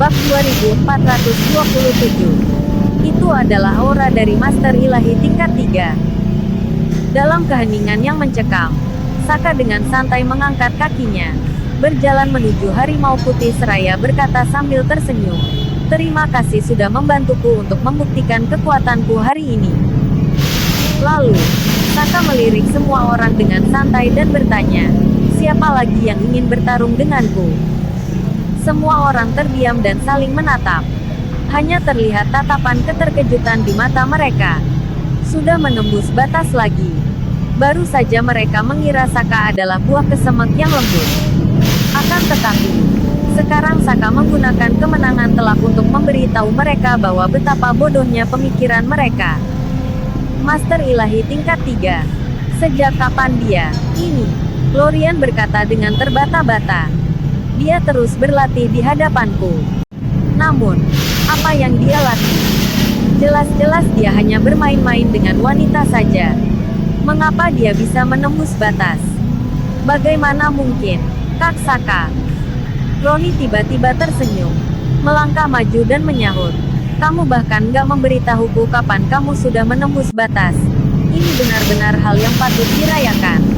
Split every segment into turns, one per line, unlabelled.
Bab 2427. Itu adalah aura dari Master Ilahi tingkat 3. Dalam keheningan yang mencekam, Saka dengan santai mengangkat kakinya, berjalan menuju harimau putih seraya berkata sambil tersenyum, "Terima kasih sudah membantuku untuk membuktikan kekuatanku hari ini." Lalu, Saka melirik semua orang dengan santai dan bertanya, "Siapa lagi yang ingin bertarung denganku?" Semua orang terdiam dan saling menatap. Hanya terlihat tatapan keterkejutan di mata mereka. Sudah menembus batas lagi. Baru saja mereka mengira Saka adalah buah kesemek yang lembut. Akan tetapi, sekarang Saka menggunakan kemenangan telak untuk memberitahu mereka bahwa betapa bodohnya pemikiran mereka. Master Ilahi tingkat 3. Sejak kapan dia? Ini, Lorian berkata dengan terbata-bata. Dia terus berlatih di hadapanku. Namun, apa yang dia latih? Jelas-jelas dia hanya bermain-main dengan wanita saja. Mengapa dia bisa menembus batas? Bagaimana mungkin? Kak Saka. Roni tiba-tiba tersenyum, melangkah maju dan menyahut, "Kamu bahkan gak memberitahuku kapan kamu sudah menembus batas. Ini benar-benar hal yang patut dirayakan."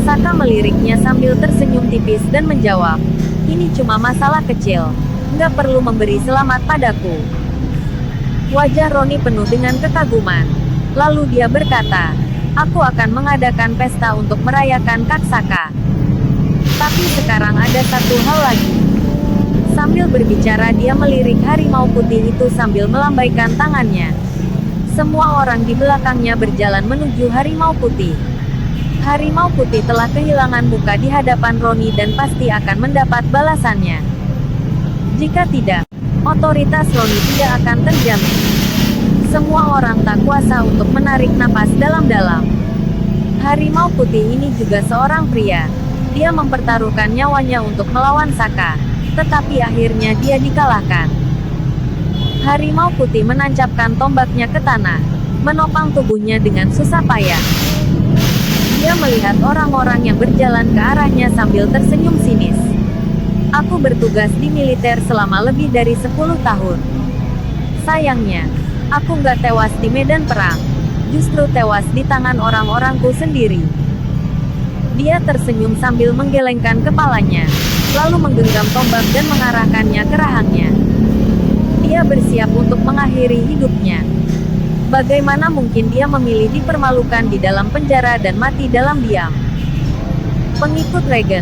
Saka meliriknya sambil tersenyum tipis dan menjawab, "Ini cuma masalah kecil. Nggak perlu memberi selamat padaku." Wajah Roni penuh dengan kekaguman. Lalu dia berkata, "Aku akan mengadakan pesta untuk merayakan Kak Saka. Tapi sekarang ada satu hal lagi." Sambil berbicara dia melirik harimau putih itu sambil melambaikan tangannya. Semua orang di belakangnya berjalan menuju harimau putih. Harimau putih telah kehilangan muka di hadapan Roni dan pasti akan mendapat balasannya. Jika tidak, otoritas Roni tidak akan terjamin. Semua orang tak kuasa untuk menarik napas dalam-dalam. Harimau putih ini juga seorang pria. Dia mempertaruhkan nyawanya untuk melawan Saka, tetapi akhirnya dia dikalahkan. Harimau putih menancapkan tombaknya ke tanah, menopang tubuhnya dengan susah payah. Dia melihat orang-orang yang berjalan ke arahnya sambil tersenyum sinis. "Aku bertugas di militer selama lebih dari 10 tahun. Sayangnya, aku nggak tewas di medan perang, justru tewas di tangan orang-orangku sendiri." Dia tersenyum sambil menggelengkan kepalanya, lalu menggenggam tombak dan mengarahkannya ke rahangnya. Dia bersiap untuk mengakhiri hidupnya. Bagaimana mungkin dia memilih dipermalukan di dalam penjara dan mati dalam diam? Pengikut Regen,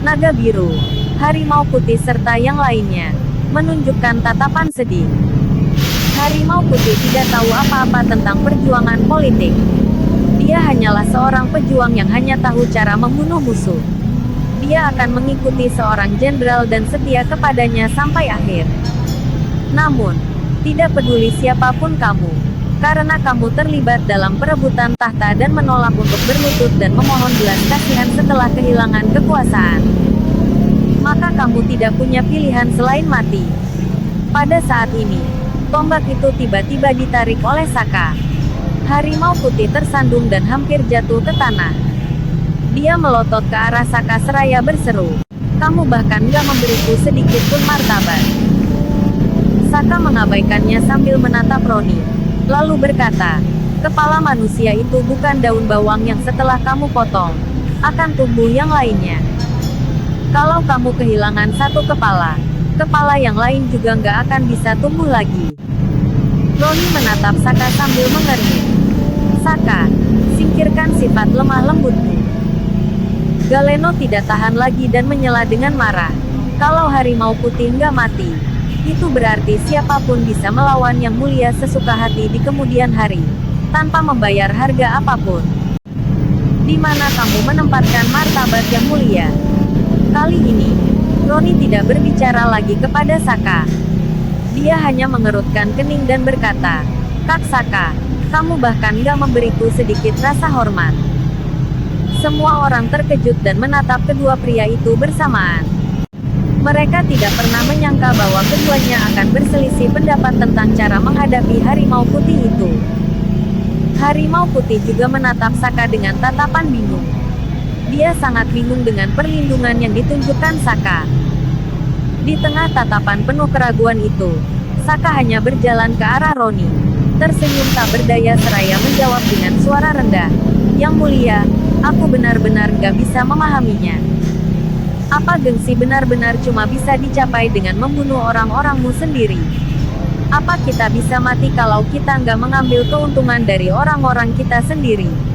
Naga Biru, Harimau Putih serta yang lainnya menunjukkan tatapan sedih. Harimau Putih tidak tahu apa-apa tentang perjuangan politik. Dia hanyalah seorang pejuang yang hanya tahu cara membunuh musuh. Dia akan mengikuti seorang jenderal dan setia kepadanya sampai akhir. Namun, tidak peduli siapapun kamu, karena kamu terlibat dalam perebutan tahta dan menolak untuk berlutut dan memohon belas kasihan setelah kehilangan kekuasaan, maka kamu tidak punya pilihan selain mati. Pada saat ini, tombak itu tiba-tiba ditarik oleh Saka. Harimau putih tersandung dan hampir jatuh ke tanah. Dia melotot ke arah Saka seraya berseru, "Kamu bahkan gak memberiku sedikit pun martabat." Saka mengabaikannya sambil menatap Roni, lalu berkata, "Kepala manusia itu bukan daun bawang yang setelah kamu potong, akan tumbuh yang lainnya. Kalau kamu kehilangan satu kepala, kepala yang lain juga nggak akan bisa tumbuh lagi." Roni menatap Saka sambil mengernyit. "Saka, singkirkan sifat lemah lembutmu." Galeno tidak tahan lagi dan menyela dengan marah. Kalau harimau putih nggak mati, itu berarti siapapun bisa melawan yang mulia sesuka hati di kemudian hari, tanpa membayar harga apapun. Di mana kamu menempatkan martabat yang mulia? Kali ini, Roni tidak berbicara lagi kepada Saka. Dia hanya mengerutkan kening dan berkata, "Kak Saka, kamu bahkan gak memberiku sedikit rasa hormat." Semua orang terkejut dan menatap kedua pria itu bersamaan. Mereka tidak pernah menyangka bahwa keduanya akan berselisih pendapat tentang cara menghadapi harimau putih itu. Harimau putih juga menatap Saka dengan tatapan bingung. Dia sangat bingung dengan perlindungan yang ditunjukkan Saka. Di tengah tatapan penuh keraguan itu, Saka hanya berjalan ke arah Roni. Tersenyum tak berdaya seraya menjawab dengan suara rendah. Yang mulia, aku benar-benar gak bisa memahaminya. Apa gengsi benar-benar cuma bisa dicapai dengan membunuh orang-orangmu sendiri? Apa kita bisa mati kalau kita nggak mengambil keuntungan dari orang-orang kita sendiri?